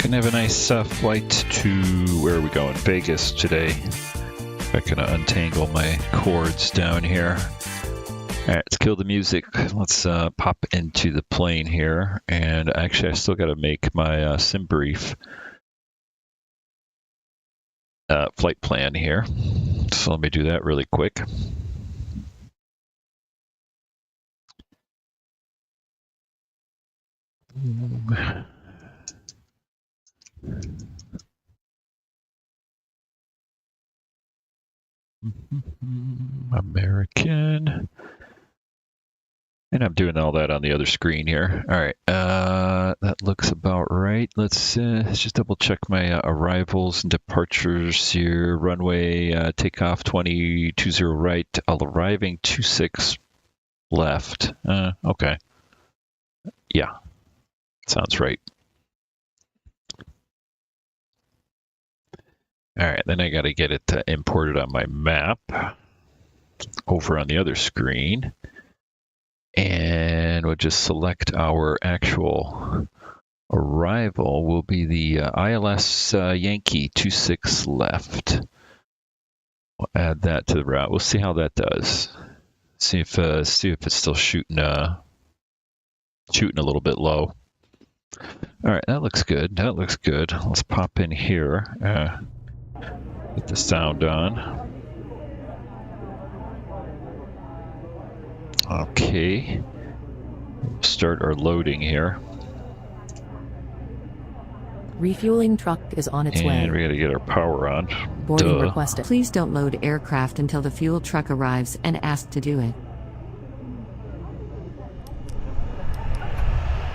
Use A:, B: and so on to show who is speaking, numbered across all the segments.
A: Gonna have a nice flight to, where are we going? Vegas today. I'm gonna untangle my cords down here. Alright, let's kill the music. Let's pop into the plane here. And actually, I still gotta make my sim brief flight plan here. So let me do that really quick. American. And I'm doing all that on the other screen here. All right, that looks about right. Let's just double check my arrivals and departures here. Runway takeoff 2020 right, arriving 26 left. Okay. Yeah, sounds right. All right, then I got to get it imported on my map over on the other screen. And we'll just select our actual arrival will be the ILS Yankee 26 left. We'll add that to the route. We'll see how that does. See if it's still shooting a little bit low. All right, that looks good. That looks good. Let's pop in here. Get the sound on. Okay. Start our loading here.
B: Refueling truck is on its way.
A: And we gotta get our power on.
B: Boarding requested. Please don't load aircraft until the fuel truck arrives and ask to do it.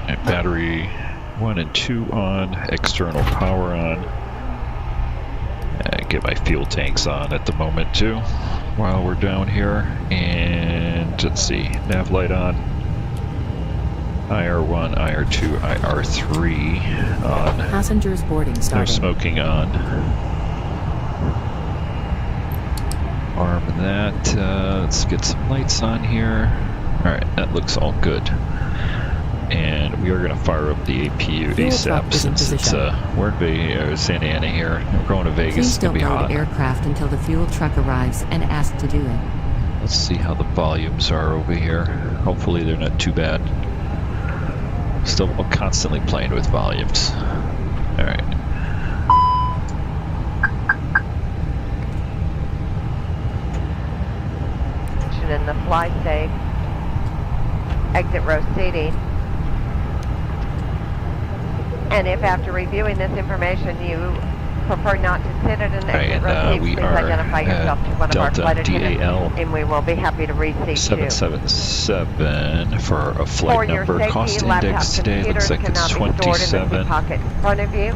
A: And battery 1 and 2 on, external power on. Get my fuel tanks on at the moment too, while we're down here. And let's see, nav light on. IR1, IR2, IR3 on.
B: Passengers boarding starting.
A: No smoking on. Arm that. Let's get some lights on here. All right, that looks all good. And we are going to fire up the APU ASAP since it's we're in Santa Ana here. We're going to Vegas.
B: Please
A: it's going to be hot.
B: Don't load aircraft until the fuel truck arrives and ask to do it.
A: Let's see how the volumes are over here. Hopefully they're not too bad. Still constantly playing with volumes. All right.
C: In the fly safe. Exit row seating. And if after reviewing this information you prefer not to sit at an exit row seat, please identify yourself to one of our flight attendants, and we will be happy to reseat you.
A: 777 for a flight number. Cost index today looks like it's 27.
C: Pocket in front of you.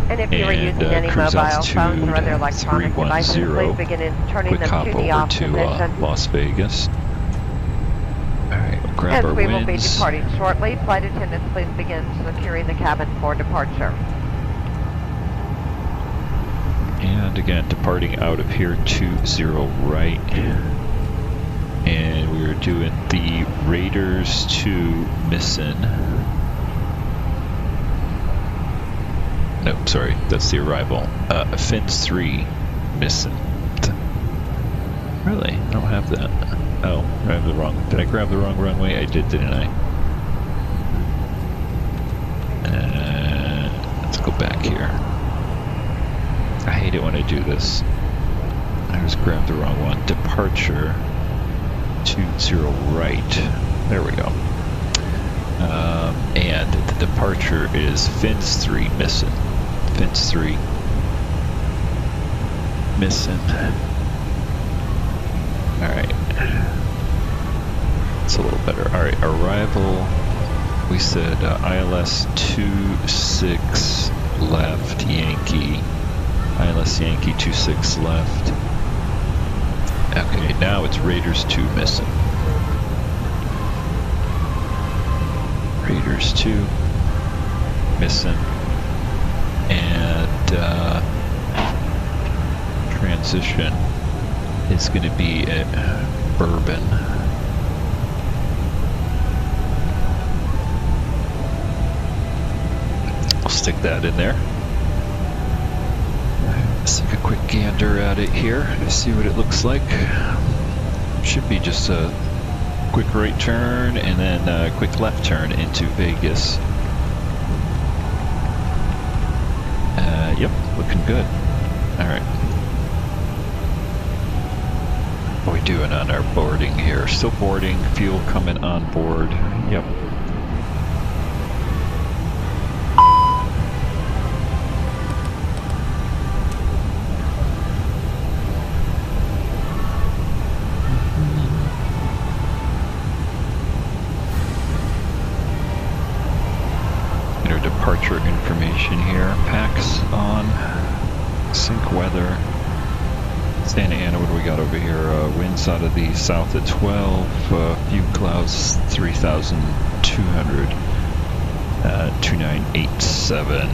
C: And if you are using any mobile phones or other electronic devices, please begin turning them to the off position.
A: Las Vegas. Alright, we'll grab our
C: As we will be
A: winds.
C: departing shortly, flight attendants please begin securing the cabin for departure.
A: And again, departing out of here 20 right. And we are doing the Raiders to Missin. No, sorry, that's the arrival. FENIX 3 Missin. Really? I don't have that. Oh, I have the wrong. Did I grab the wrong runway? I did, didn't I? Let's go back here. I hate it when I do this. I just grabbed the wrong one. Departure 20 right. There we go. And the departure is FENIX 3 Missin. FENIX 3 Missin. Alright. It's a little better. Alright, arrival. We said ILS 26 left, Yankee. ILS Yankee 26 left. Okay, now it's Raiders 2 Missin. Raiders 2 Missin. And transition is going to be at Bourbon. stick that in there. Let's take a quick gander at it here to see what it looks like. Should be just a quick right turn and then a quick left turn into Vegas. Yep, looking good. Alright. What are we doing on our boarding here? Still boarding, fuel coming on board. Yep. Departure information here. PAX on. Sync weather. Santa Ana, what do we got over here? Winds out of the south at 12. Few clouds 3,200. 2987.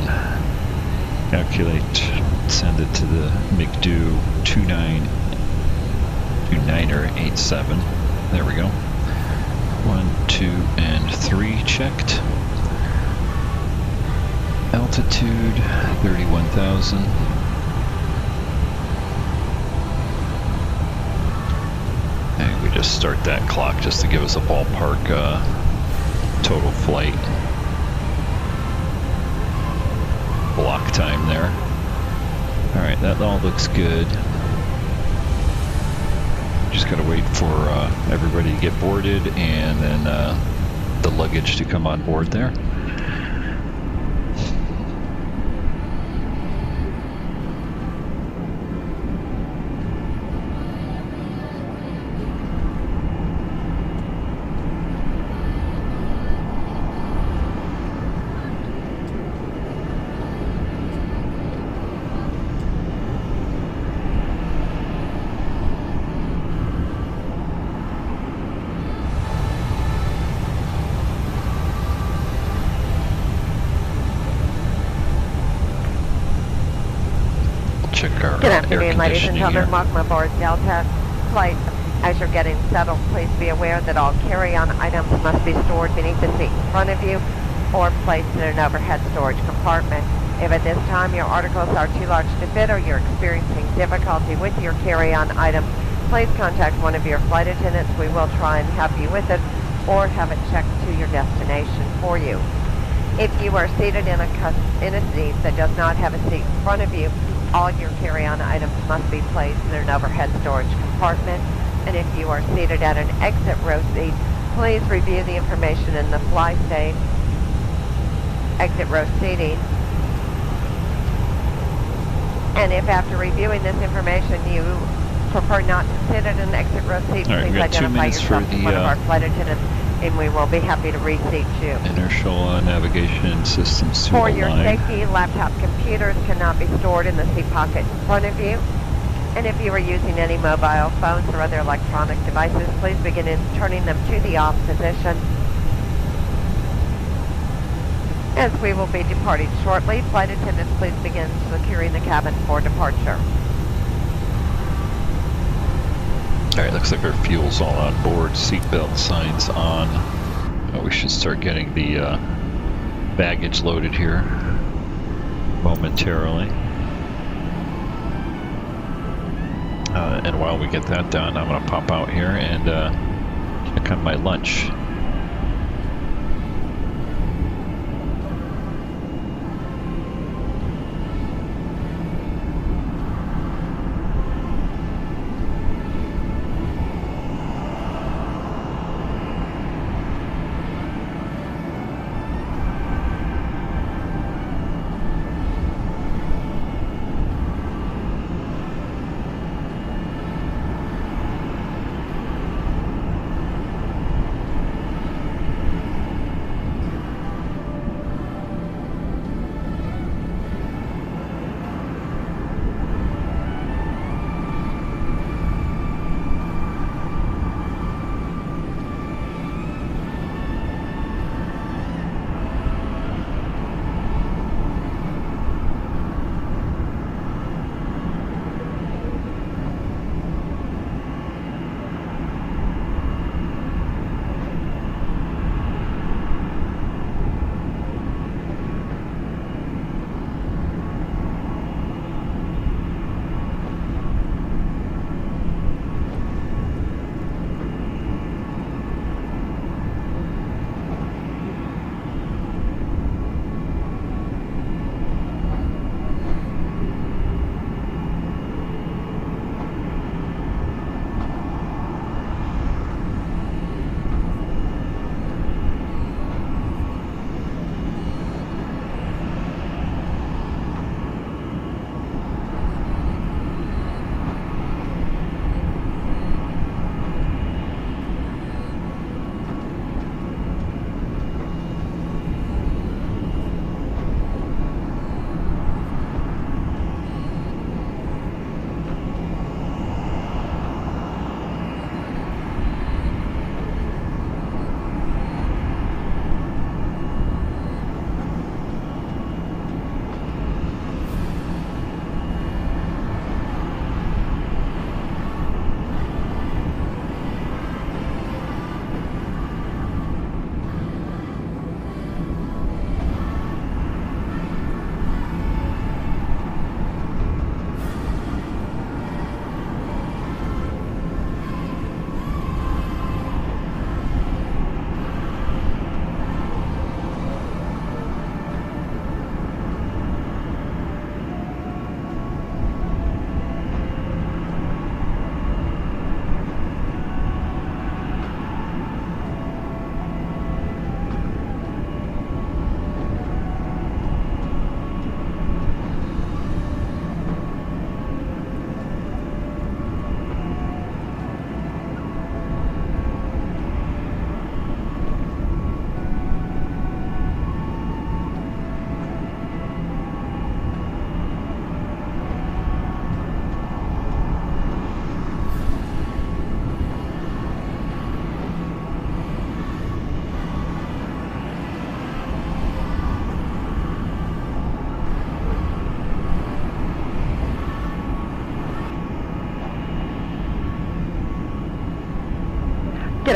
A: Calculate. Send it to the McDo 2987. There we go. 1, 2, and 3 checked. Altitude 31,000. And we just start that clock just to give us a ballpark total flight block time there. Alright, that all looks good. Just gotta wait for everybody to get boarded and then the luggage to come on board there.
C: Good afternoon, ladies and gentlemen. Welcome aboard Delta flight. As you're getting settled, please be aware that all carry-on items must be stored beneath the seat in front of you or placed in an overhead storage compartment. If at this time your articles are too large to fit or you're experiencing difficulty with your carry-on items, please contact one of your flight attendants. We will try and help you with it or have it checked to your destination for you. If you are seated in a seat that does not have a seat in front of you, all your carry-on items must be placed in an overhead storage compartment. And if you are seated at an exit row seat, please review the information in the fly safe exit row seating. And if after reviewing this information you prefer not to sit at an exit row seat,
A: right,
C: please identify yourself to one of our flight attendants and we will be happy to reseat you.
A: Inertial navigation systems to
C: For
A: align.
C: your safety, laptop computers cannot be stored in the seat pocket in front of you. And if you are using any mobile phones or other electronic devices, please begin turning them to the off position. As we will be departing shortly, flight attendants, please begin securing the cabin for departure.
A: Alright, looks like our fuel's all on board. Seatbelt signs on. We should start getting the baggage loaded here momentarily. And while we get that done, I'm going to pop out here and check on my lunch.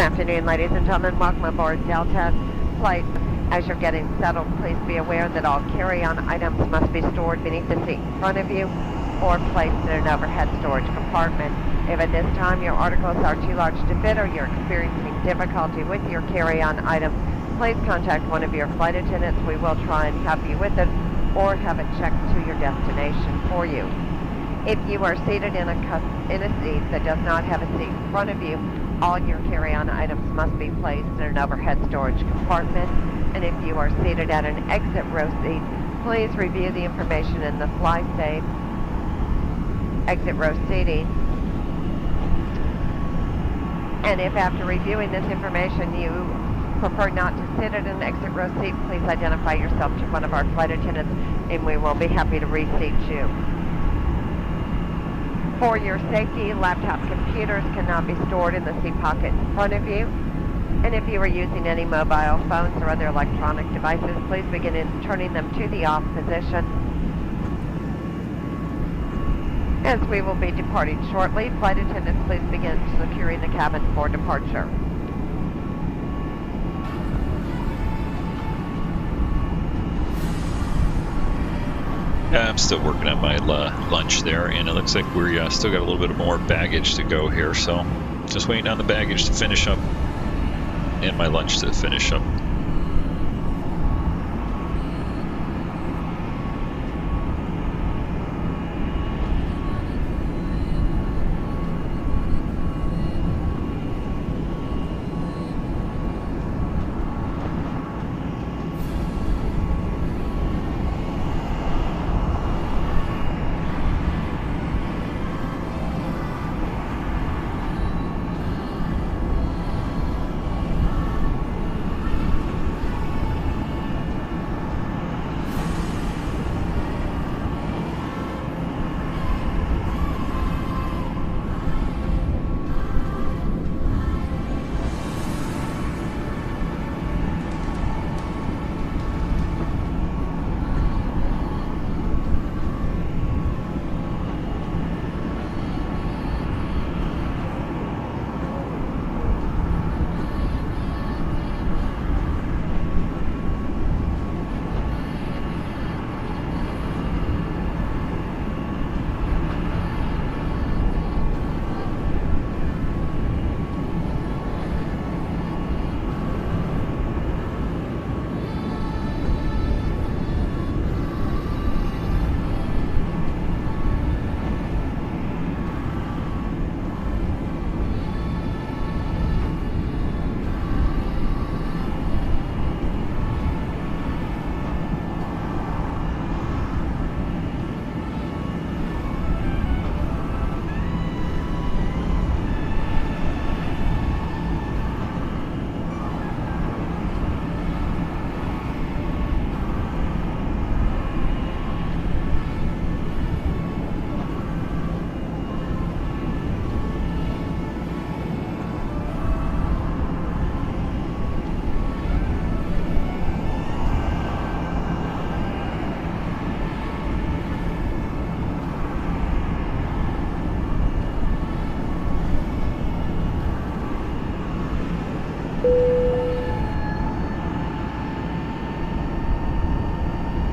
C: afternoon, ladies and gentlemen. Welcome aboard Delta Flight. As you're getting settled, please be aware that all carry-on items must be stored beneath the seat in front of you or placed in an overhead storage compartment. If at this time your articles are too large to fit or you're experiencing difficulty with your carry-on items, please contact one of your flight attendants. We will try and help you with it or have it checked to your destination for you. If you are seated in a seat that does not have a seat in front of you, all your carry-on items must be placed in an overhead storage compartment. And if you are seated at an exit row seat, please review the information in the FlySafe exit row seating. And if after reviewing this information you prefer not to sit at an exit row seat, please identify yourself to one of our flight attendants and we will be happy to reseat you. For your safety, laptop computers cannot be stored in the seat pocket in front of you. And if you are using any mobile phones or other electronic devices, please begin turning them to the off position. As we will be departing shortly, flight attendants, please begin securing the cabin for departure.
A: I'm still working on my lunch there, and it looks like we still got a little bit more baggage to go here, so just waiting on the baggage to finish up and my lunch to finish up.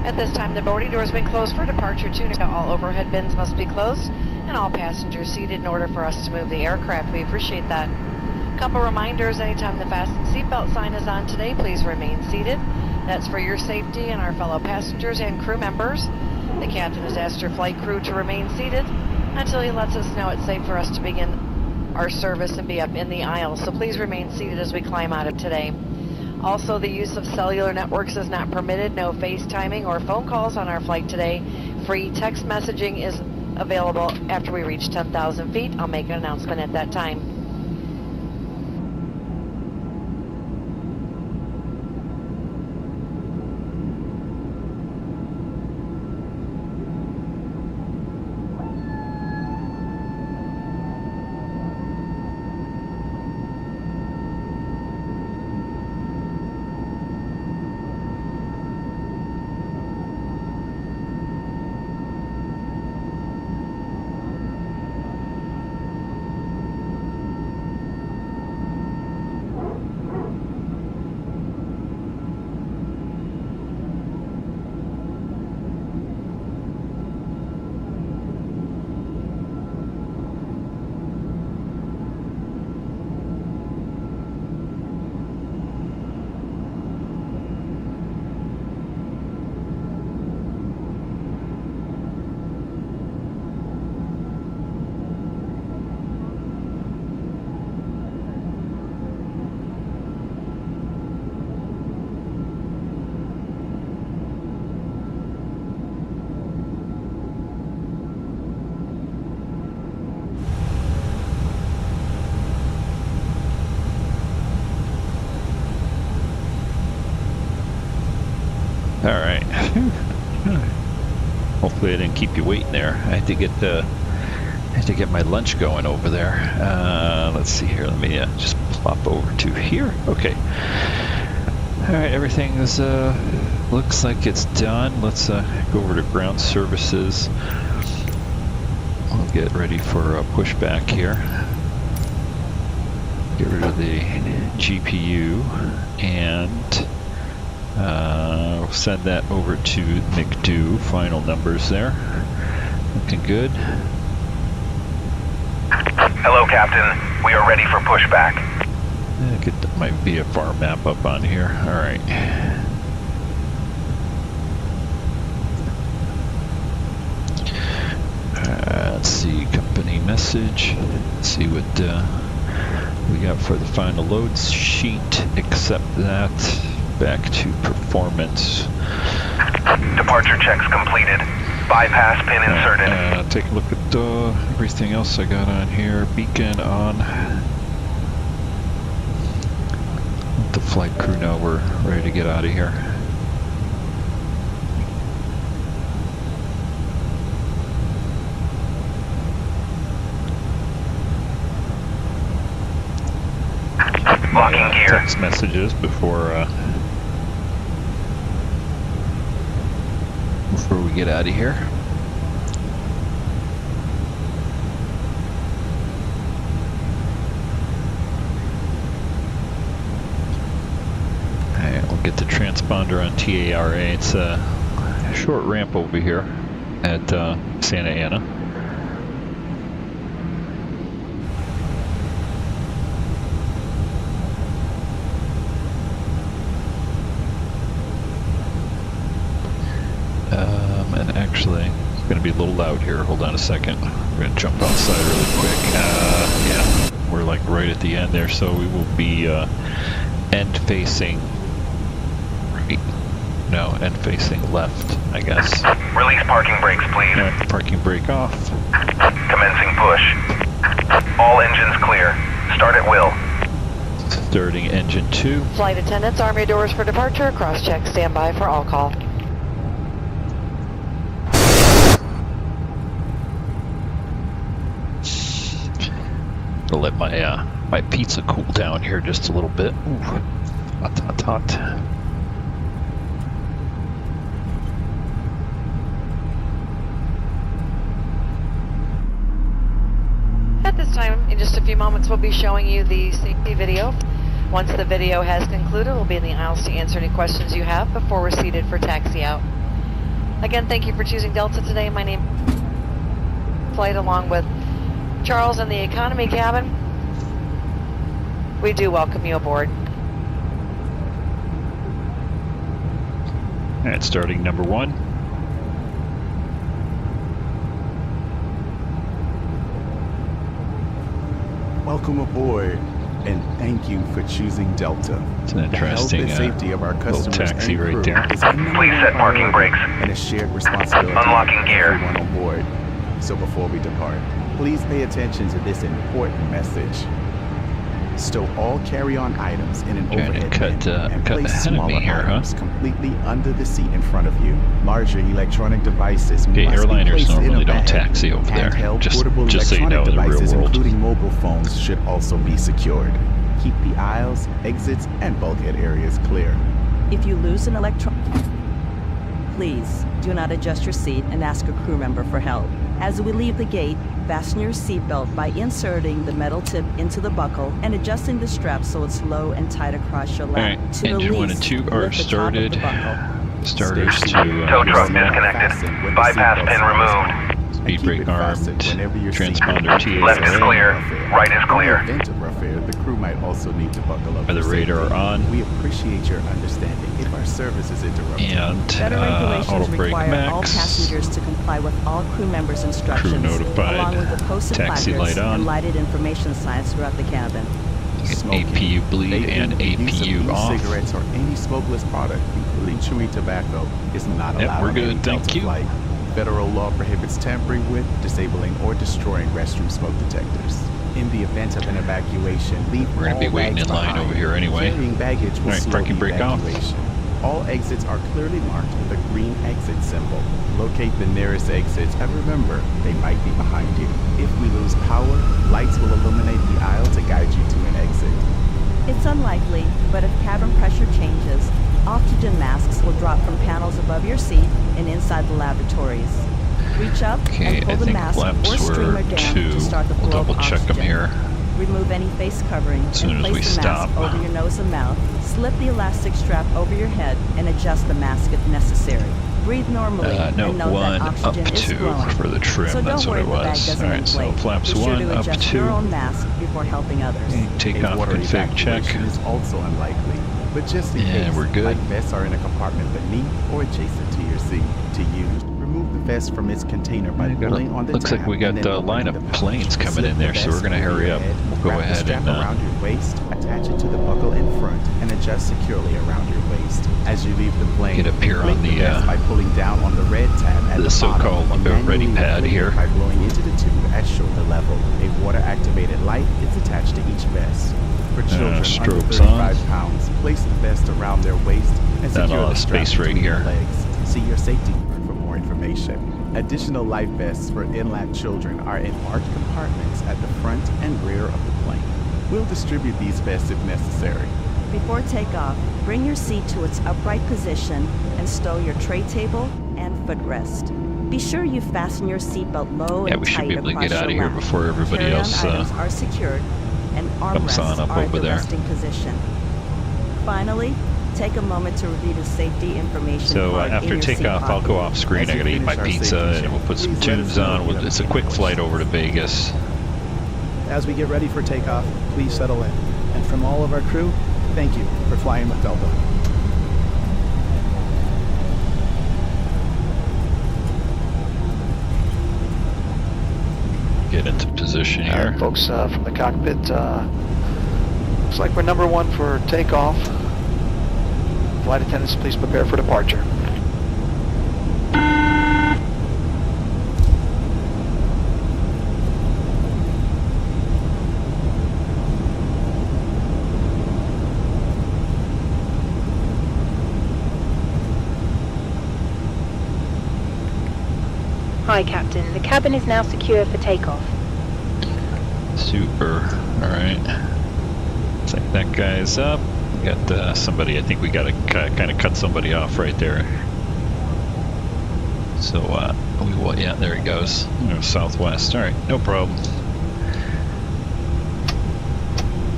D: At this time, the boarding door has been closed for departure tune. All overhead bins must be closed and all passengers seated in order for us to move the aircraft. We appreciate that. Couple reminders, anytime the fasten seatbelt sign is on today, please remain seated. That's for your safety and our fellow passengers and crew members. The captain has asked your flight crew to remain seated until he lets us know it's safe for us to begin our service and be up in the aisle. So please remain seated as we climb out of today. Also, the use of cellular networks is not permitted. No FaceTiming or phone calls on our flight today. Free text messaging is available after we reach 10,000 feet. I'll make an announcement at that time.
A: All right. Hopefully I didn't keep you waiting there. I had to get my lunch going over there. Let's see here. Let me just plop over to here. Okay. All right. Everything is looks like it's done. Let's go over to ground services. We'll get ready for a pushback here. Get rid of the GPU and we'll send that over to McDo. Final numbers there. Looking good.
E: Hello, Captain. We are ready for pushback.
A: That might be a far map up on here. All right. Let's see, company message. Let's see what we got for the final loads sheet. Accept that. Back to performance.
E: Departure checks completed. Bypass pin inserted.
A: Take a look at everything else I got on here. Beacon on. Let the flight crew know we're ready to get out of here.
E: Locking gear.
A: Text messages before we get out of here. Alright, we'll get the transponder on TARA. It's a short ramp over here at Santa Ana. And actually, it's going to be a little loud here. Hold on a second. We're going to jump outside really quick. Yeah, we're like right at the end there, so we will be end facing right. No, end facing left, I guess.
E: Release parking brakes, please.
A: Parking brake off.
E: Commencing push. All engines clear. Start at will.
A: Starting engine 2.
D: Flight attendants, arm your doors for departure. Cross-check, stand by for all call.
A: I'll let my pizza cool down here just a little bit. Ooh, hot, hot, hot.
D: At this time, in just a few moments, we'll be showing you the safety video. Once the video has concluded, we'll be in the aisles to answer any questions you have before we're seated for taxi out. Again, thank you for choosing Delta today. My name is Flight along with Charles in the economy cabin. We do welcome you aboard.
A: And starting number 1.
F: Welcome aboard, and thank you for choosing Delta.
A: It's an interesting
F: the health and safety of our customers
A: taxi
F: and
A: right
F: crew
A: there.
F: is our number
E: Please set
F: one
E: parking
F: priority
E: brakes.
F: and a shared responsibility
E: Unlocking
F: for
E: gear.
F: everyone on board. So before we depart, please pay attention to this important message. Stow all carry-on items in an
A: Trying to
F: overhead
A: cut
F: bin and
A: the
F: place
A: head of me
F: smaller
A: here, huh?
F: items completely under the seat in front of you. Larger electronic devices
A: Okay,
F: must be
A: airliners
F: placed in
A: normally
F: a
A: don't
F: bag.
A: taxi over there.
F: Handheld
A: Just
F: portable
A: so you know,
F: electronic
A: in the real
F: devices,
A: world.
F: including mobile phones, should also be secured. Keep the aisles, exits, and bulkhead areas clear.
G: If you lose an please do not adjust your seat and ask a crew member for help. As we leave the gate, fasten your seatbelt by inserting the metal tip into the buckle and adjusting the strap so it's low and tight across your lap.
A: Alright,
G: To
A: engine 1 and
G: release,
A: 2 are
G: lift the top of the
A: started.
G: buckle.
A: Starters
F: Stay
A: to
F: seated.
E: Tow truck
F: Your
E: disconnected.
F: fasten when the
E: Bypass
F: seatbelt
E: pin
F: sign is
E: removed.
F: on.
A: speed
F: Keep
A: brake
F: it fastened
A: armed.
F: whenever you're
A: Transponder
F: seated.
A: TA.
E: Left is clear. Right is clear.
F: In the event of rough air, the crew might also need to buckle up.
A: The
F: for
A: radar
F: safety.
A: on.
F: We appreciate your understanding if our service is interrupted.
A: And
G: Better
A: auto
G: regulations
A: brake
G: require all
A: max.
G: passengers to comply with all crew members' instructions,
A: notified.
G: along with the posted
A: Taxi
G: placards
A: light on.
G: and lighted information signs throughout the cabin.
F: Smoking,
A: APU bleed
F: vaping,
A: and
F: use of
A: APU off.
F: e-cigarettes or any smokeless product, including chewing tobacco, is not
A: Yep,
F: allowed
A: we're
F: on
A: good,
F: any
A: thank
F: Delta
A: you.
F: flight. Federal law prohibits tampering with, disabling, or destroying restroom smoke detectors. In the event of an evacuation, leave
A: We're gonna be
F: all
A: waiting
F: bags
A: in line
F: behind.
A: over here anyway.
F: Carrying baggage will
A: Alright,
F: slow
A: parking
F: the
A: brake off.
F: evacuation. All exits are clearly marked with a green exit symbol. Locate the nearest exits and remember, they might be behind you. If we lose power, lights will illuminate the aisle to guide you to an exit.
G: It's unlikely, but if cabin pressure changes, oxygen masks will drop from panels above your seat and inside the lavatories. Reach up
A: Okay,
G: and pull
A: I
G: the
A: think
G: mask
A: flaps
G: or streamer
A: were
G: down
A: 2.
G: to start the
A: We'll
G: flow
A: double
G: of
A: check them
G: oxygen.
A: here.
G: Remove any face covering
A: soon
G: and
A: as we
G: place the mask
A: stop.
G: over your nose and mouth. Slip the elastic strap over your head and adjust the mask if necessary. Breathe normally
A: No,
G: and know
A: 1
G: that
A: up
G: oxygen is
A: 2
G: flowing.
A: for the trim.
G: So
A: That's
G: don't
A: what
G: worry
A: it
G: if the bag
A: was.
G: doesn't
A: Alright, so
G: inflate.
A: flaps
G: Be sure
A: 1
G: to
A: up
G: adjust
A: 2.
G: your own mask before helping others.
A: Okay, take
F: A
A: off
F: water
A: config check.
F: evacuation is also unlikely, but just in
A: Yeah,
F: case,
A: we're good.
F: life vests are in a compartment beneath or adjacent to your seat. To use, remove the vest from its container by pulling on the
A: Looks like
F: tab
A: we got
F: and then
A: a line
F: opening
A: of
F: the pouch.
A: planes coming
F: Slip
A: in
F: the
A: there, so we're
F: vest
A: going to
F: over
A: hurry
F: your
A: up.
F: head,
A: We'll go
F: wrap the
A: ahead
F: strap
A: and
F: around your waist, attach it to the buckle in front, and adjust securely around your waist. As you leave the plane,
A: Get up here on
F: inflate
A: the,
F: vest by pulling down on the red tab at
A: the
F: the bottom,
A: so-called
F: or manually
A: ready pad
F: inflate it
A: here.
F: by blowing into the tube at shoulder level. A water-activated light is attached to each vest. For children under
A: strobes
F: 35
A: on.
F: pounds, place the vest around their waist and
A: Down
F: secure
A: on
F: the
A: the
F: strap
A: space right
F: between
A: here.
F: your legs. See your safety card for more information. Additional life vests for in-lap children are in marked compartments at the front and rear of the plane. We'll distribute these vests if necessary.
G: Before takeoff, bring your seat to its upright position and stow your tray table and footrest. Be sure you fasten your seatbelt low
A: Yeah,
G: and
A: we should
G: tight
A: be able to
G: across
A: get out of
G: your
A: here
G: lap.
A: before everybody
G: Carry-on
A: else
G: items are secured and
A: comes on
G: armrests
A: up
G: are in
A: over
G: the
A: there.
G: resting position. Finally, take a moment to review the safety information
A: So
G: card in
A: after
G: your seat
A: takeoff, I'll
G: pocket.
A: go off screen.
F: As
A: I
F: you
A: gotta eat my
F: finish our
A: pizza,
F: safety
A: and we'll
F: check,
A: put some
F: please let us
A: tunes
F: know
A: on.
F: if you have
A: It's a
F: any
A: quick
F: questions.
A: flight over to Vegas.
H: As we get ready for takeoff, please settle in. And from all of our crew, thank you for flying with Delta.
A: Get into position here.
I: Folks from the cockpit, looks like we're number 1 for takeoff. Flight attendants, please prepare for departure.
J: Hi, Captain. The cabin is now secure for takeoff.
A: Super. Alright. Looks like that guy's up. We got somebody, I think we gotta kind of cut somebody off right there. So, yeah, there he goes. Southwest. Alright, no problem.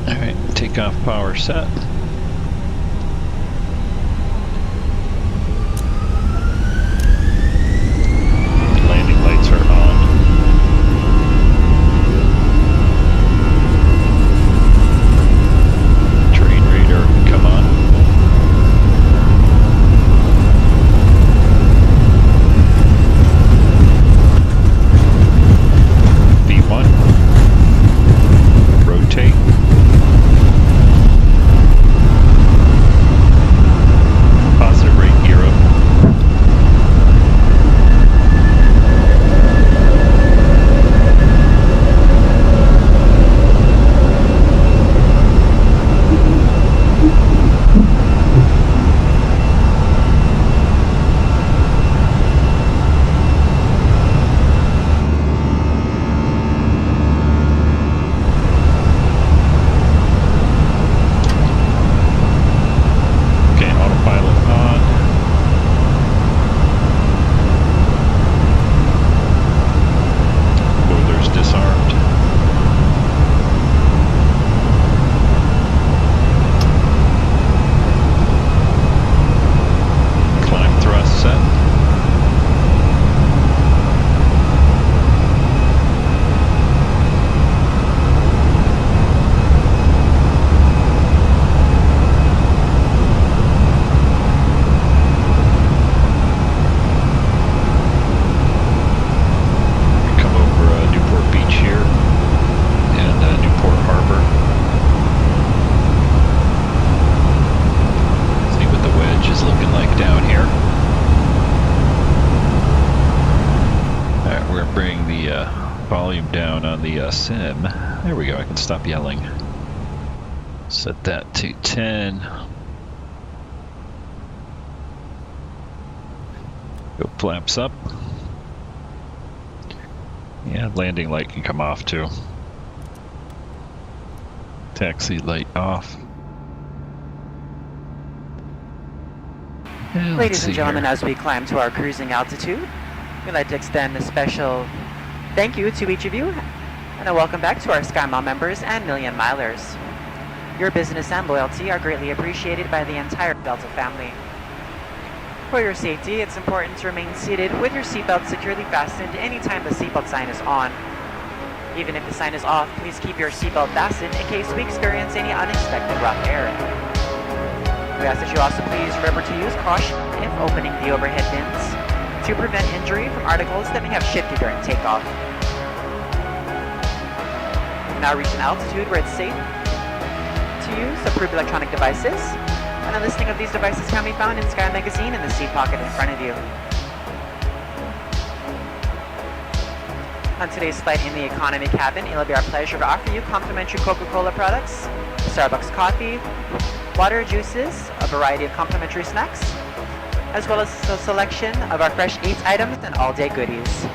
A: Alright, takeoff power set. Landing lights are on. Train radar can come on. V1. Rotate. Positive rate gear up. Okay, autopilot on. Boilers disarmed. Climb thrust set. Come over Newport Beach here and Newport Harbor. See what the wedge is looking like down here. Alright, we're gonna bring the volume down on the sim. There we go, I can stop yelling. Set that to 10. Go flaps up. Yeah, landing light can come off too. Taxi light off.
K: Ladies and gentlemen, as we climb to our cruising altitude, we'd like to extend a special thank you to each of you and a welcome back to our SkyMile members and Million Milers. Your business and loyalty are greatly appreciated by the entire Delta family. For your safety, it's important to remain seated with your seatbelt securely fastened anytime the seatbelt sign is on. Even if the sign is off, please keep your seatbelt fastened in case we experience any unexpected rough air. We ask that you also please remember to use caution if opening the overhead bins to prevent injury from articles that may have shifted during takeoff. We've now reached an altitude where it's safe to use approved electronic devices, and a listing of these devices can be found in Sky Magazine in the seat pocket in front of you. On today's flight in the economy cabin, it'll be our pleasure to offer you complimentary Coca-Cola products, Starbucks coffee, water, juices, a variety of complimentary snacks, as well as a selection of our fresh eats items and all-day goodies.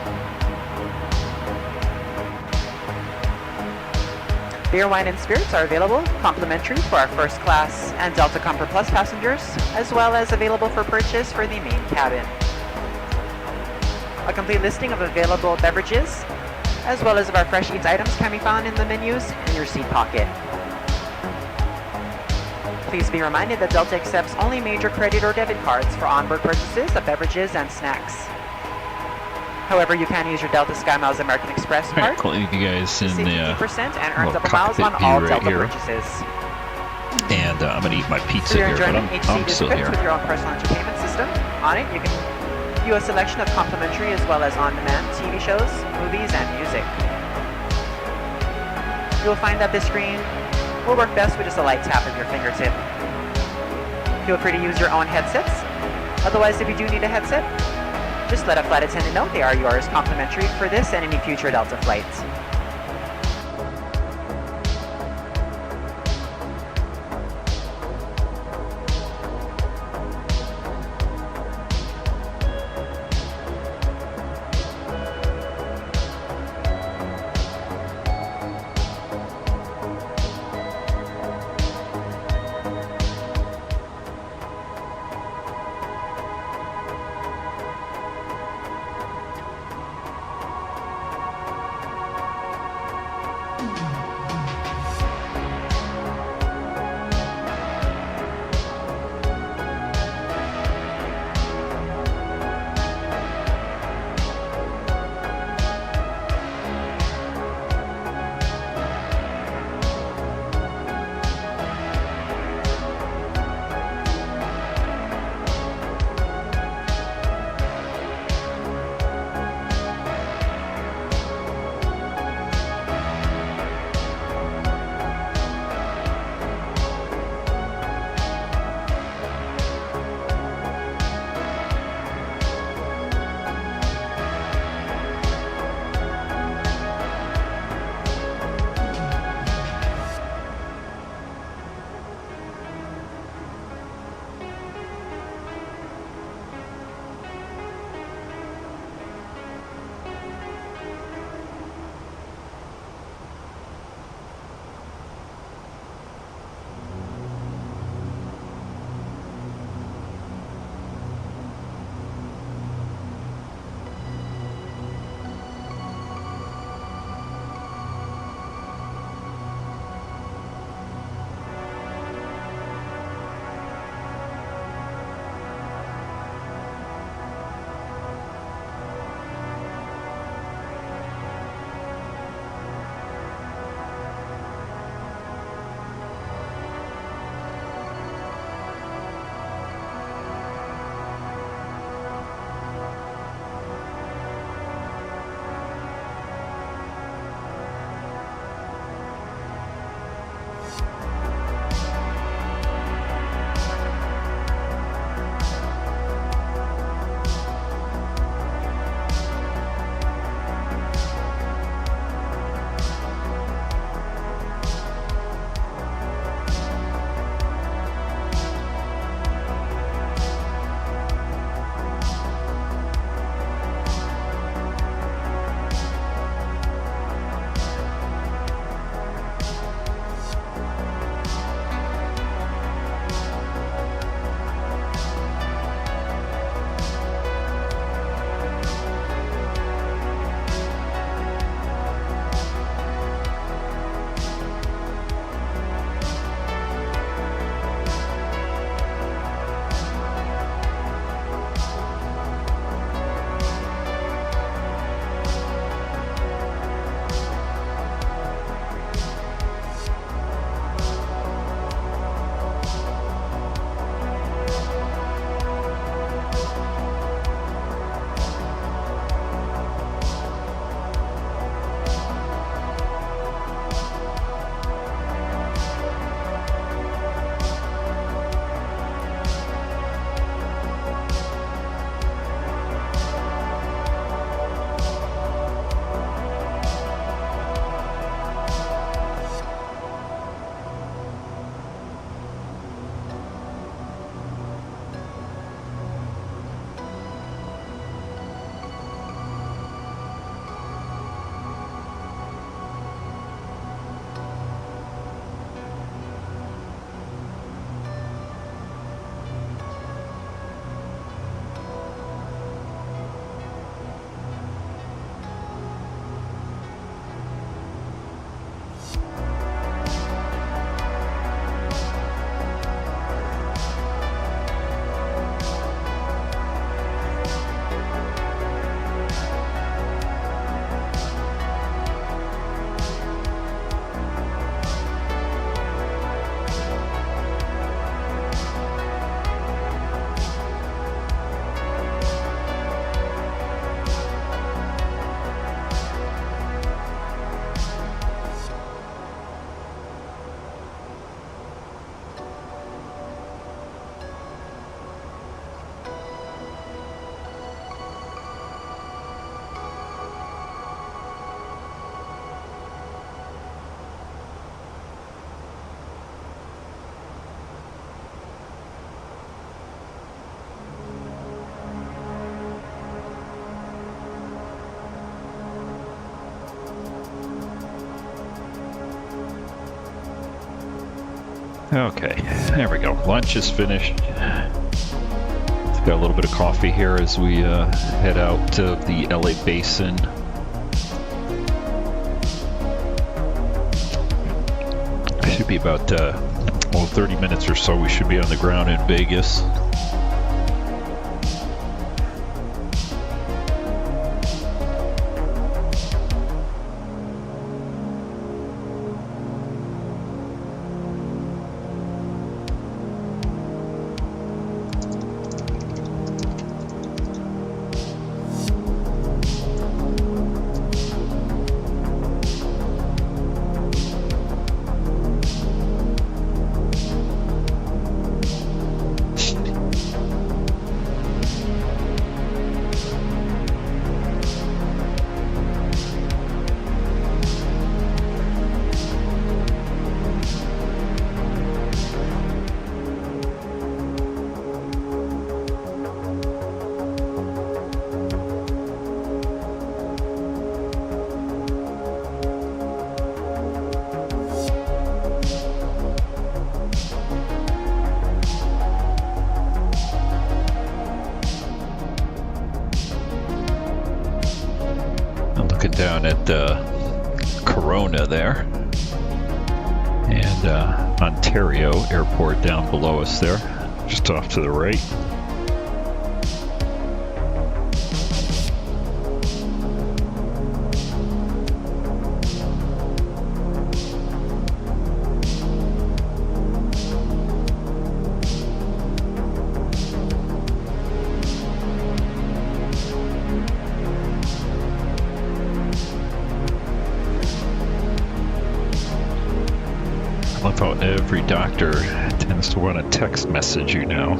K: Beer, wine, and spirits are available complimentary for our first class and Delta Comfort Plus passengers, as well as available for purchase for the main cabin. A complete listing of available beverages, as well as of our fresh eats items, can be found in the menus in your seat pocket. Please be reminded that Delta accepts only major credit or debit cards for onboard purchases of beverages and snacks. However, you can use your Delta SkyMiles American Express card
A: I'll leave you guys in the
K: 50% and earn
A: little
K: double miles on
A: cockpit
K: all
A: view right
K: Delta
A: here.
K: purchases.
A: And I'm going to eat my pizza
K: So your
A: here, but
K: enjoyment,
A: I'm
K: HC is
A: still
K: equipped
A: here.
K: with your own personal entertainment system. On it, you can view a selection of complimentary as well as on-demand TV shows, movies, and music. You'll find that this screen will work best with just a light tap of your fingertip. Feel free to use your own headsets. Otherwise, if you do need a headset, just let a flight attendant know they are yours complimentary for this and any future Delta flights.
A: Okay, there we go. Lunch is finished. Got a little bit of coffee here as we head out of the LA Basin. Should be about 30 minutes or so. We should be on the ground in Vegas. Down at Corona there, and Ontario Airport down below us there, just off to the right. I love how every doctor tends to want to text message you now.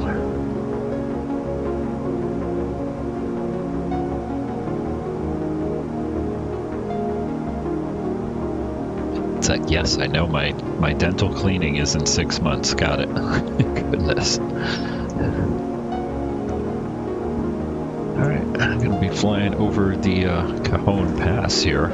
A: It's like, yes, I know my dental cleaning is in 6 months. Got it. Goodness. Alright, I'm going to be flying over the Cajon Pass here.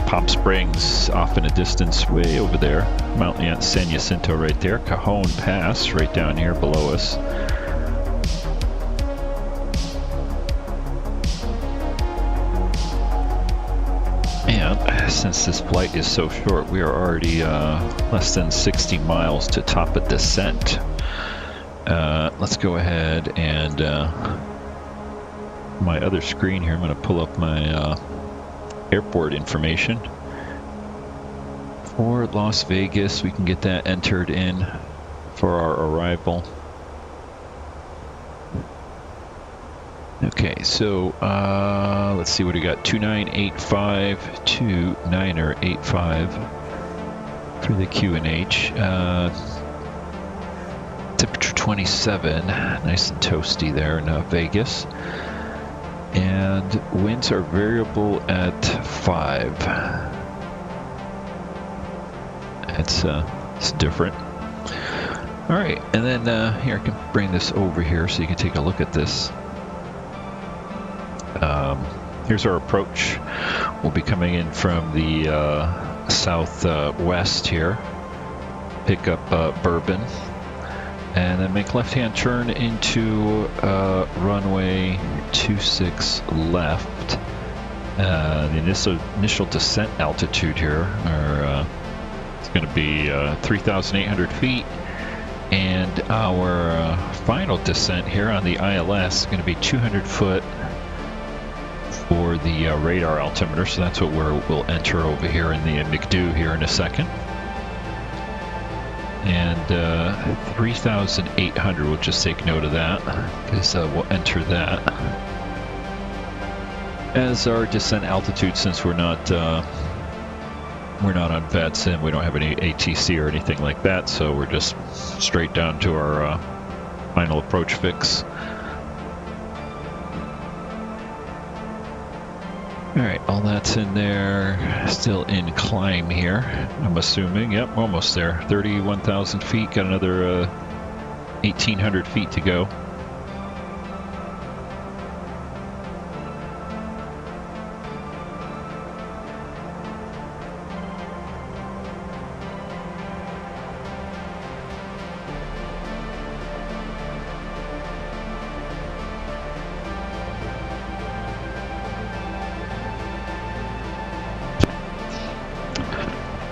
A: Palm Springs off in a distance way over there. Mount San Jacinto right there. Cajon Pass right down here below us. And since this flight is so short, we are already less than 60 miles to top of descent. Let's go ahead and my other screen here, I'm going to pull up my airport information for Las Vegas. We can get that entered in for our arrival. Okay, so let's see what we got. 2985 to 985 for the QNH. Temperature 27, nice and toasty there in Vegas. And winds are variable at 5. It's different. All right, and then here I can bring this over here so you can take a look at this. Here's our approach. We'll be coming in from the southwest here. Pick up Bourbon. And then make left-hand turn into runway 26 left. The initial descent altitude here it's going to be 3,800 feet. And our final descent here on the ILS is going to be 200 foot for the radar altimeter. So that's what we'll enter over here in the McDo here in a second. And 3,800, we'll just take note of that, because we'll enter that as our descent altitude, since we're not on VATSIM, we don't have any ATC or anything like that, so we're just straight down to our final approach fix. All right, all that's in there. Still in climb here, I'm assuming. Yep, almost there. 31,000 feet. Got another 1,800 feet to go.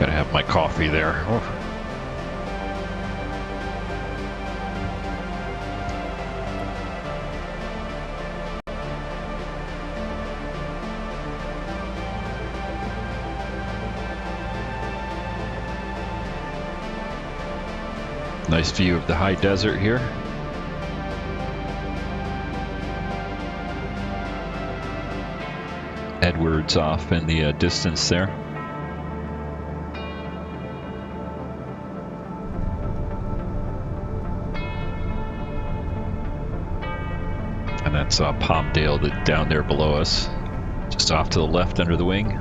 A: Gotta have my coffee there. Oh. Nice view of the high desert here. Edwards off in the distance there. And that's Palmdale down there below us, just off to the left under the wing.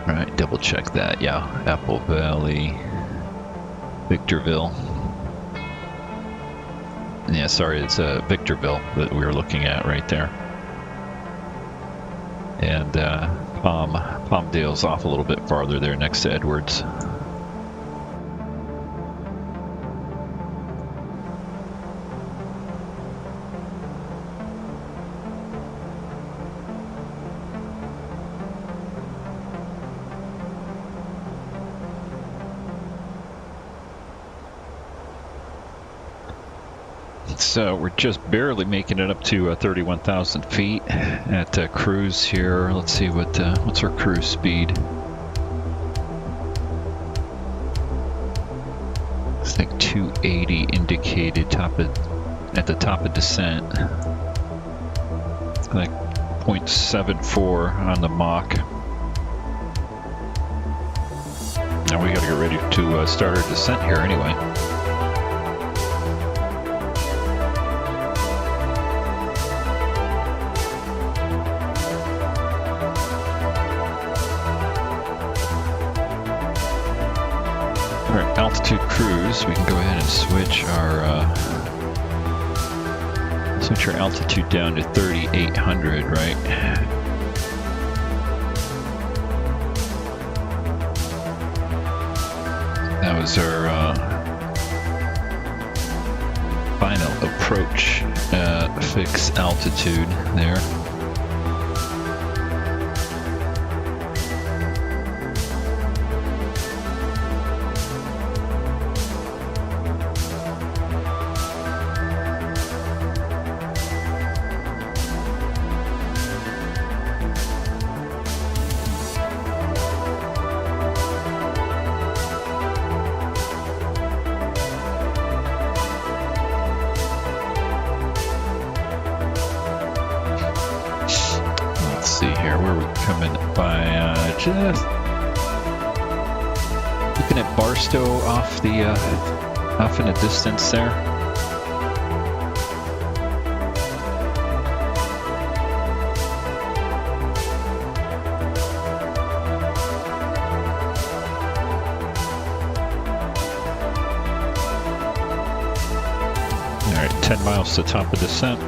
A: All right, double check that. Yeah, Apple Valley, Victorville. Yeah, sorry, it's Victorville that we were looking at right there. And Palmdale's off a little bit farther there next to Edwards. So we're just barely making it up to 31,000 feet at cruise here. Let's see what's our cruise speed. It's like 280 indicated at the top of descent. It's like 0.74 on the Mach. Now we got to get ready to start our descent here anyway. Altitude cruise, we can go ahead and switch our altitude down to 3,800, right? That was our final approach fix altitude there. Just looking at Barstow off in the distance there. All right, 10 miles to top of descent.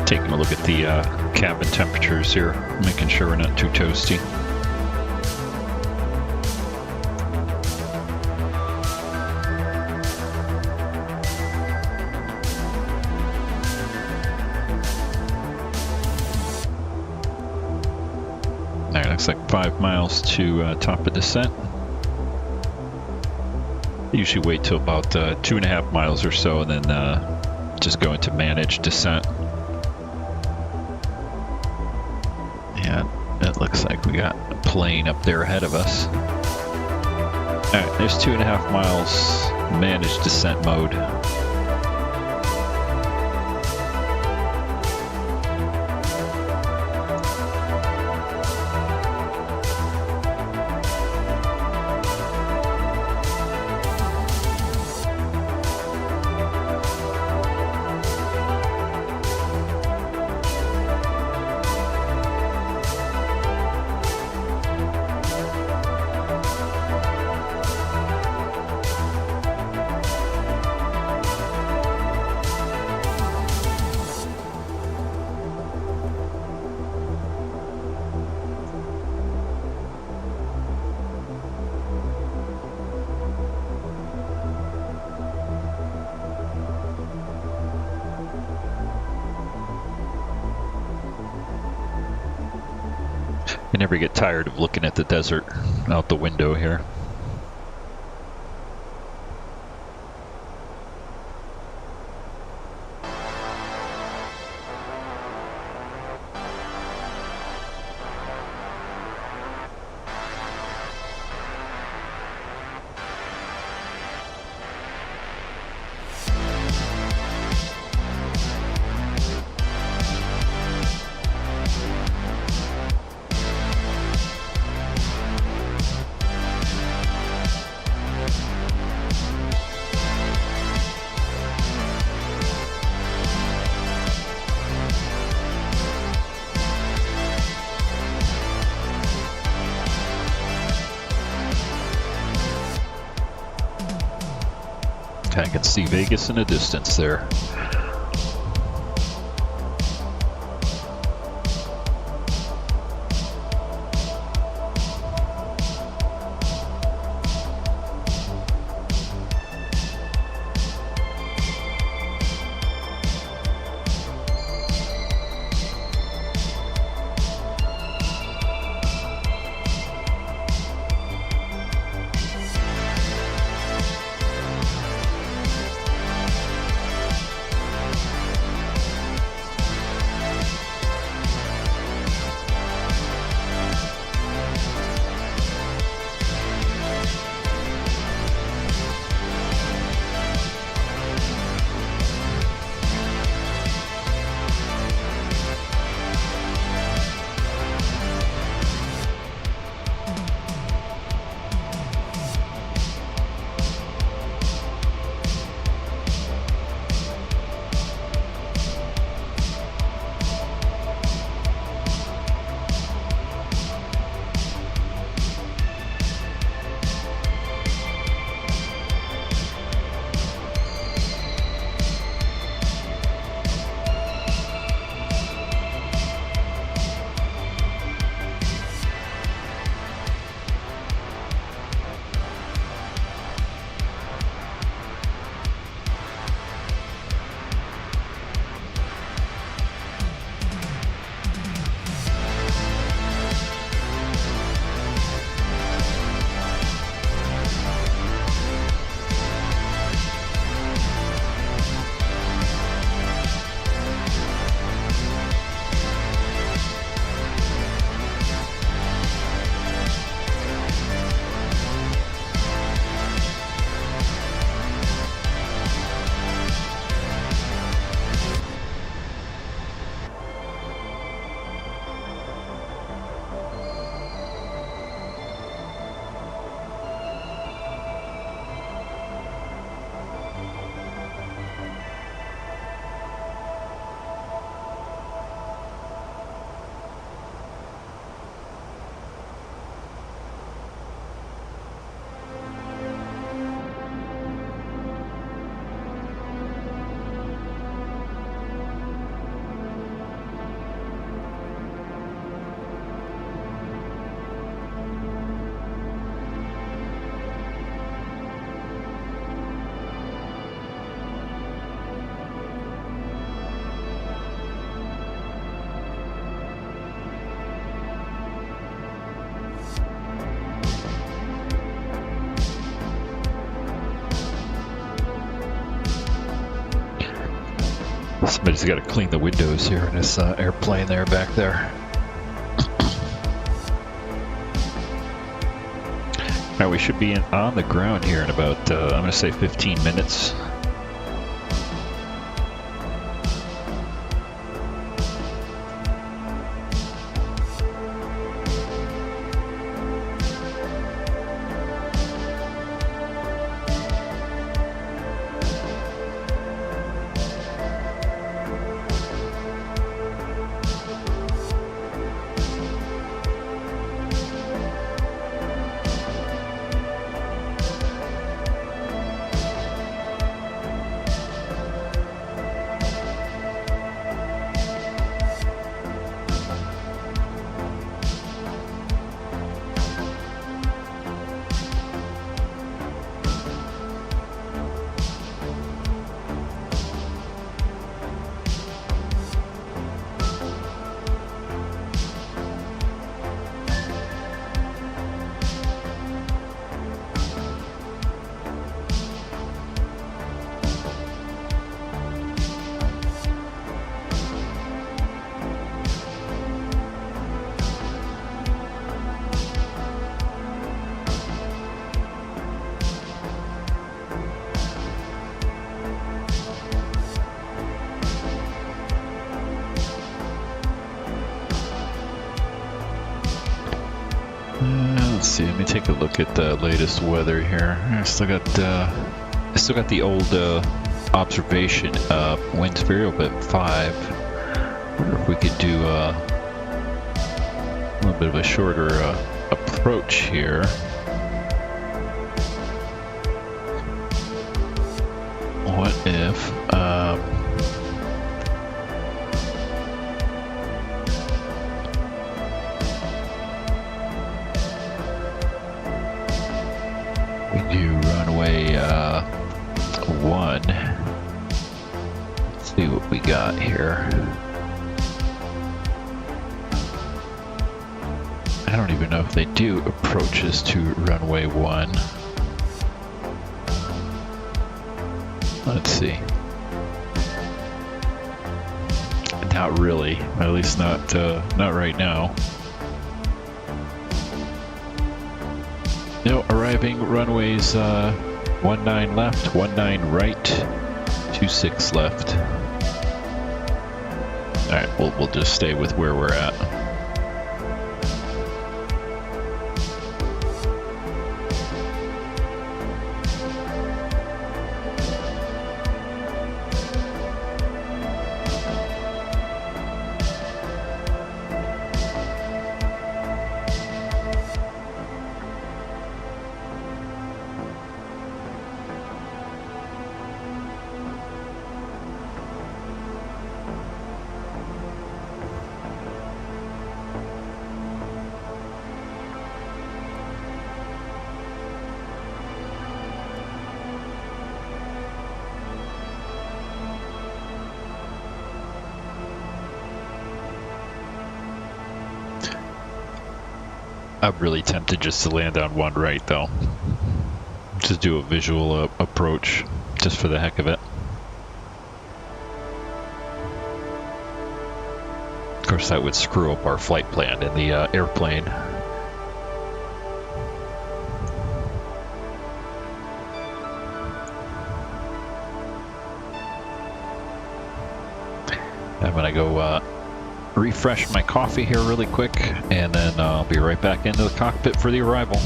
A: Taking a look at the cabin temperatures here, making sure we're not too toasty. There, looks like 5 miles to top of descent. Usually wait till about 2.5 miles or so and then just go into managed descent. It looks like we got a plane up there ahead of us. All right, there's 2.5 miles Manage descent mode. I never get tired of looking at the desert out the window here. I can see Vegas in the distance there. Somebody's got to clean the windows here in this airplane there back there. Now we should be on the ground here in about, I'm going to say 15 minutes. Let's see. Let me take a look at the latest weather here. I still got the old observation winds very up at 5. Wonder if we could do a little bit of a shorter approach here. What if we do runway 1. Let's see what we got here. I don't even know if they do approaches to runway 1. Let's see. Not really, at least not right now. No, arriving runways 19 left, 19 right, 26 left. All right, we'll just stay with where we're at. I'm really tempted just to land on 1 right though. Just do a visual approach, just for the heck of it. Of course that would screw up our flight plan in the airplane. I'm gonna go refresh my coffee here really quick, and then I'll be right back into the cockpit for the arrival.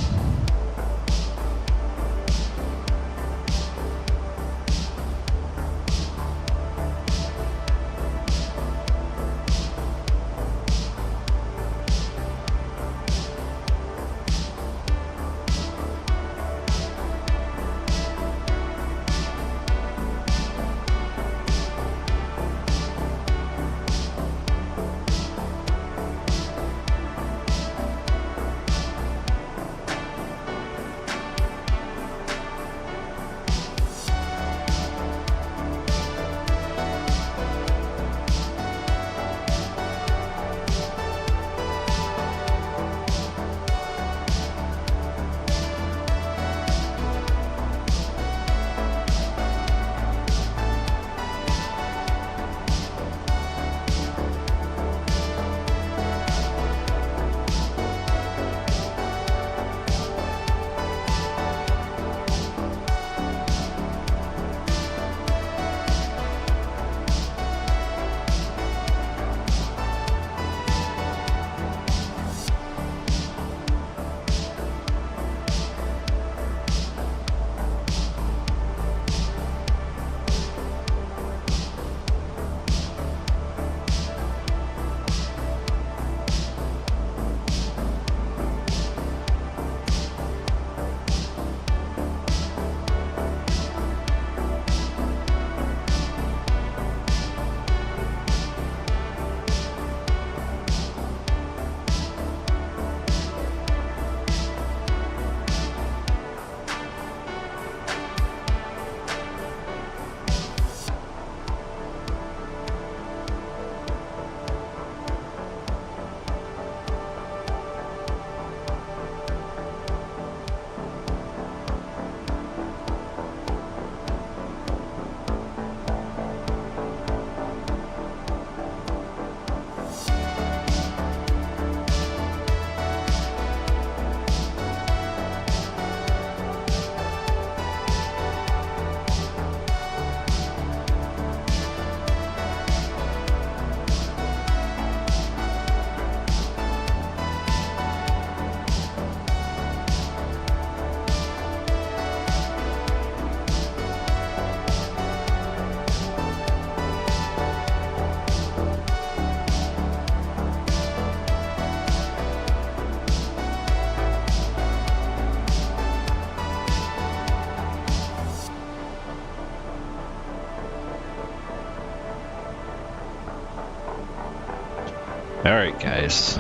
A: Alright, guys.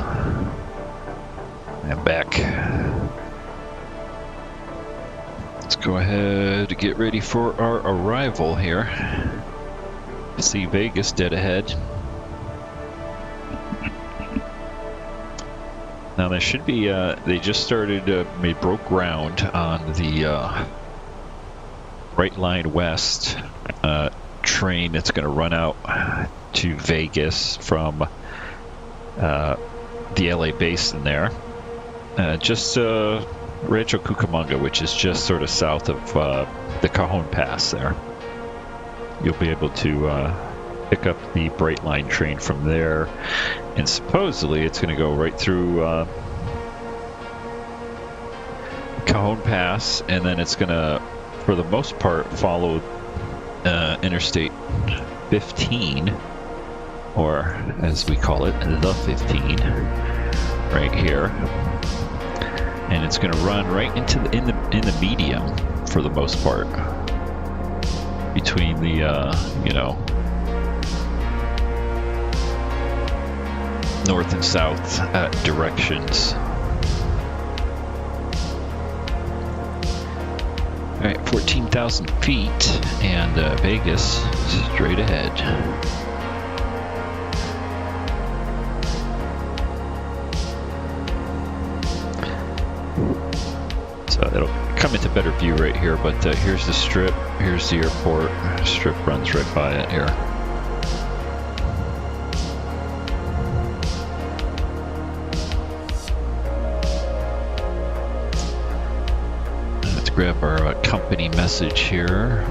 A: I'm back. Let's go ahead and get ready for our arrival here. See Vegas dead ahead. Now there should be, they just started, they broke ground on the Right Line West train that's going to run out to Vegas from the LA basin there. Just Rancho Cucamonga, which is just sort of south of the Cajon Pass there. You'll be able to pick up the Bright Line train from there, and supposedly it's going to go right through Cajon Pass, and then it's going to, for the most part, follow Interstate 15, or as we call it, the 15, right here. And it's going to run right into in the medium for the most part, between the you know, north and south directions. All right, 14,000 feet, and Vegas straight ahead. So it'll come into better view right here, but here's the strip, here's the airport. Strip runs right by it here. Let's grab our company message here.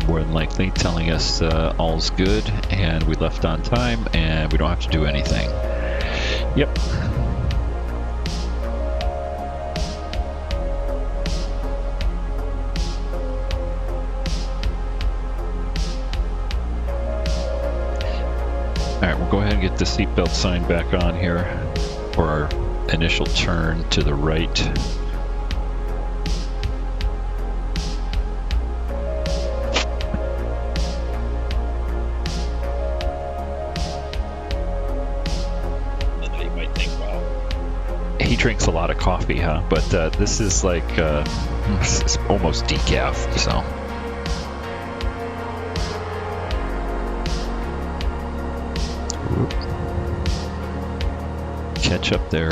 A: More than likely telling us all's good and we left on time and we don't have to do anything. Yep. Alright, we'll go ahead and get the seatbelt sign back on here for our initial turn to the right. You might think, wow, he drinks a lot of coffee, huh? But this is like it's almost decaf, so. Catch up their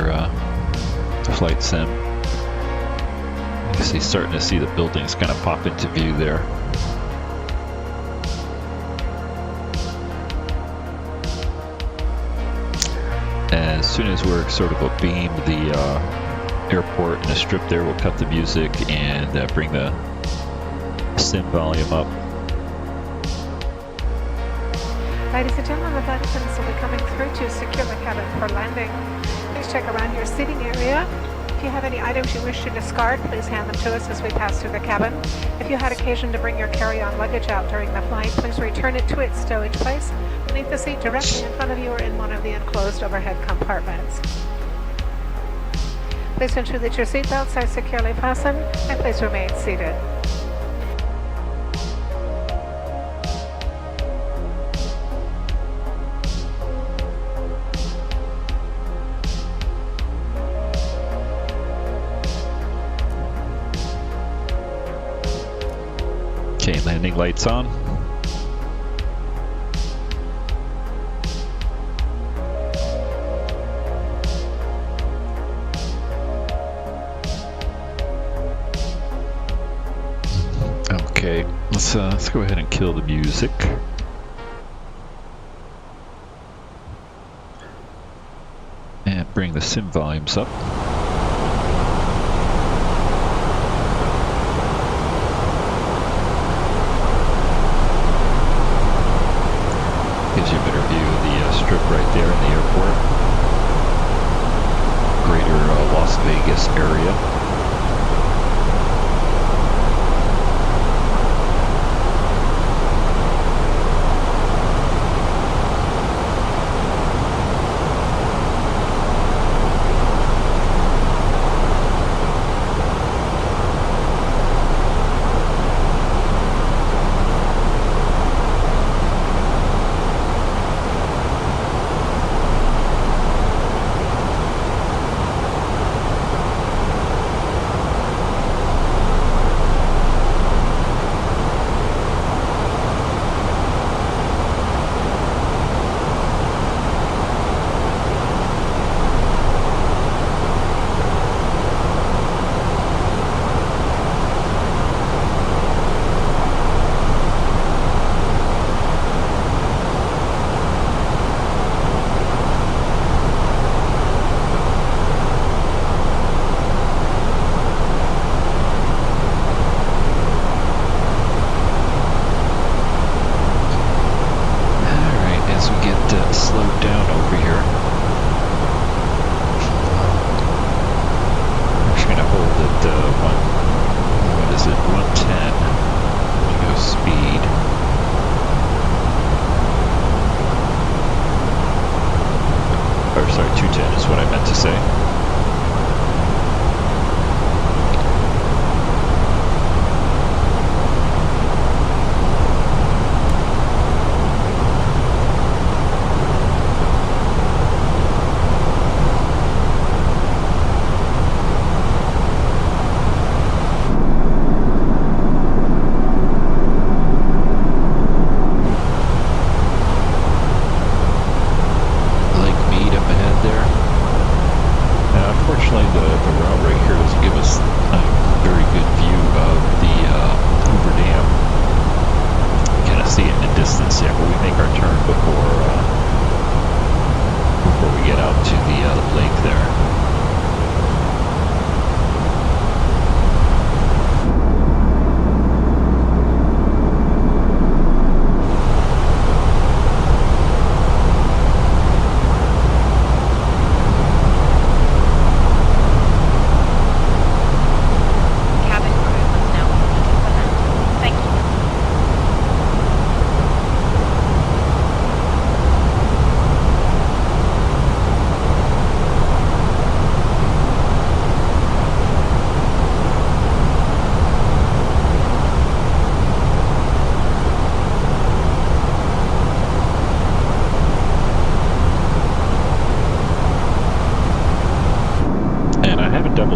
A: flight sim. You see, starting to see the buildings kind of pop into view there. As soon as we're sort of abeam the airport and the strip there, we'll cut the music and bring the sim volume up.
J: Ladies and gentlemen, the flight attendants will be coming through to secure the cabin for landing. Please check around your seating area. If you have any items you wish to discard, please hand them to us as we pass through the cabin. If you had occasion to bring your carry-on luggage out during the flight, please return it to its stowage place beneath the seat directly in front of you or in one of the enclosed overhead compartments. Please ensure that your seatbelts are securely fastened and please remain seated.
A: Okay, landing lights on. Okay, let's go ahead and kill the music. And bring the sim volumes up. Gives you a better view of the strip right there in the airport. Greater Las Vegas area.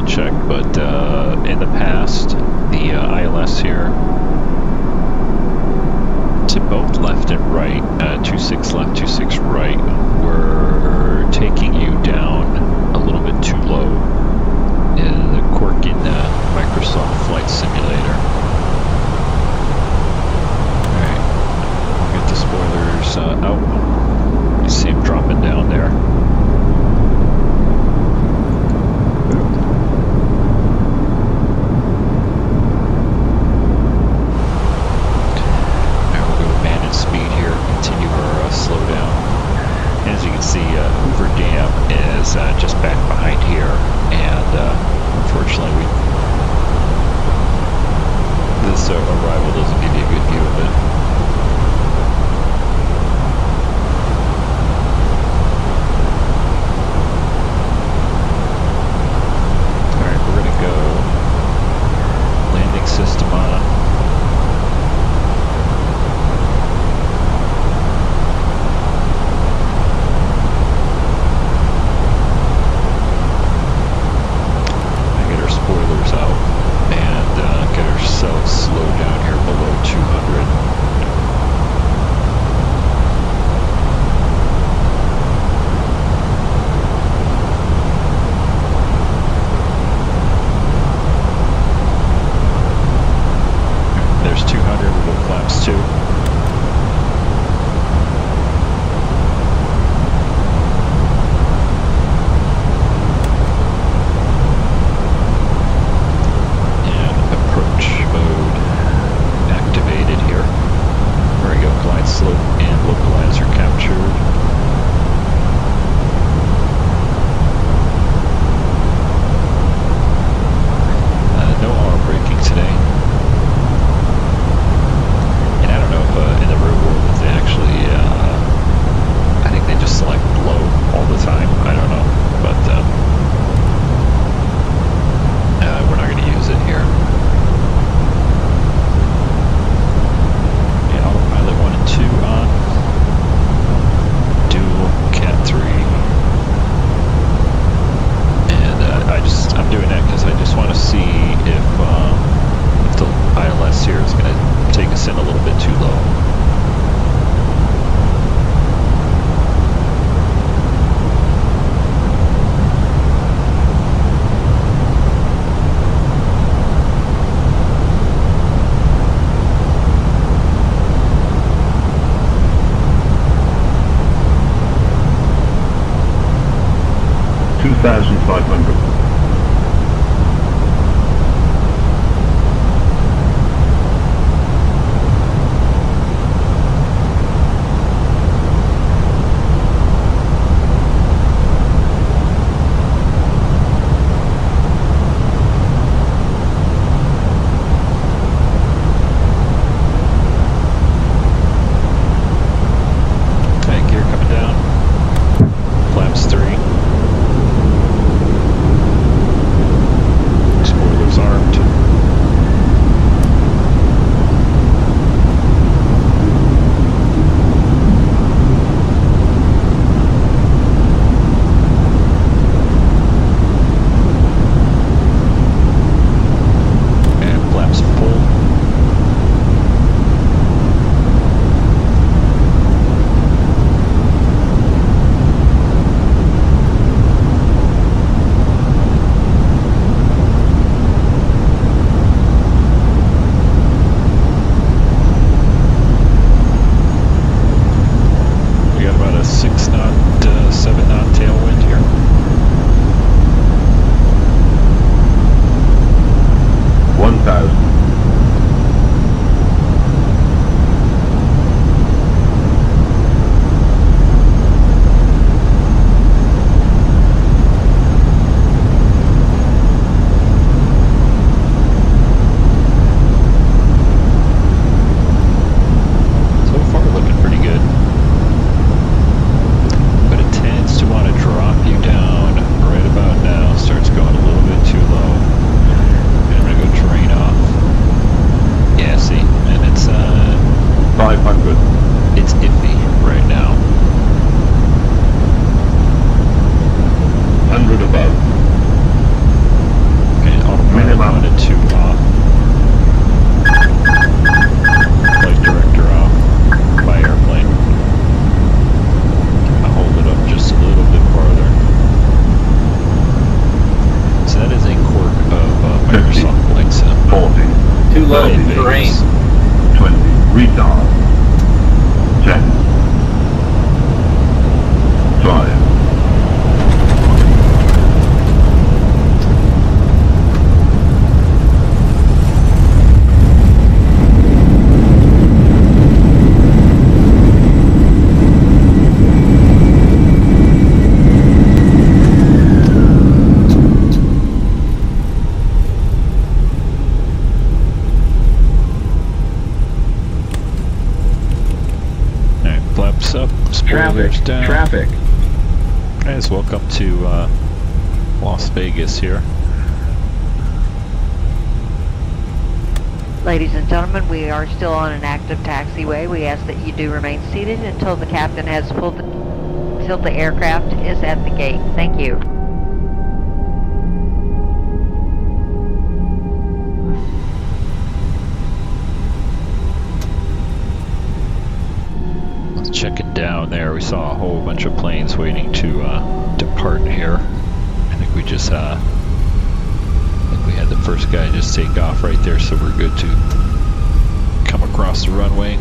A: double check, but in the past, the ILS here, to both left and right, 26 left, 26 right, were taking you down a little bit too low in the Corkin Microsoft Flight Simulator. Alright, we'll get the spoilers out. You see them dropping down there. Hoover Dam is just back behind here, and unfortunately this arrival doesn't give you a good view of it. Alright, we're going to go. Landing system on. Out and get ourselves slowed down here below 200. Microsoft lights up.
L: 40. Too low in terrain. 20. Retard. 10. 5.
A: Up, spoilers down.
L: Traffic.
A: Guys, welcome to Las Vegas here.
C: Ladies and gentlemen, we are still on an active taxiway. We ask that you do remain seated until the captain has until the aircraft is at the gate. Thank you.
A: Checking down there, we saw a whole bunch of planes waiting to depart here. I think we just I think we had the first guy just take off right there, so we're good to come across the runway.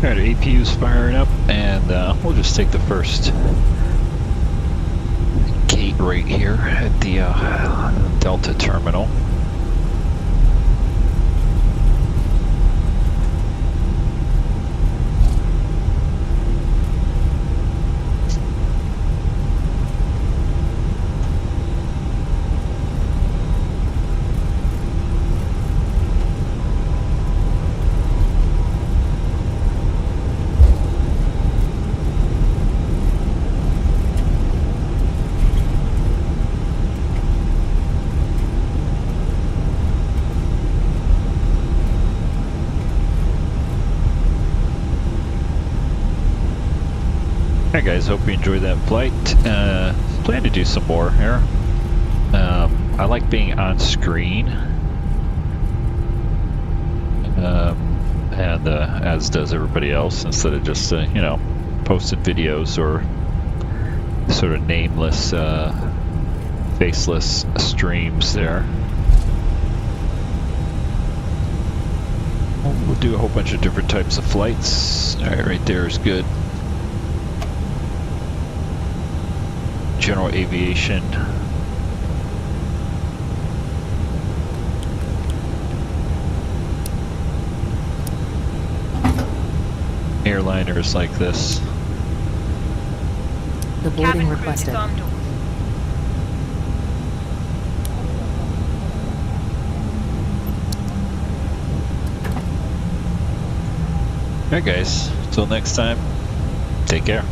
A: Alright, APU's firing up, and we'll just take the first gate right here at the Delta terminal. Alright guys, hope you enjoyed that flight. Plan to do some more here. I like being on screen. And as does everybody else, instead of just, you know, posting videos or sort of nameless, faceless streams there. We'll do a whole bunch of different types of flights. Alright, right there is good. General aviation. Airliners like this.
B: The boarding requested.
A: Alright guys, till next time, take care.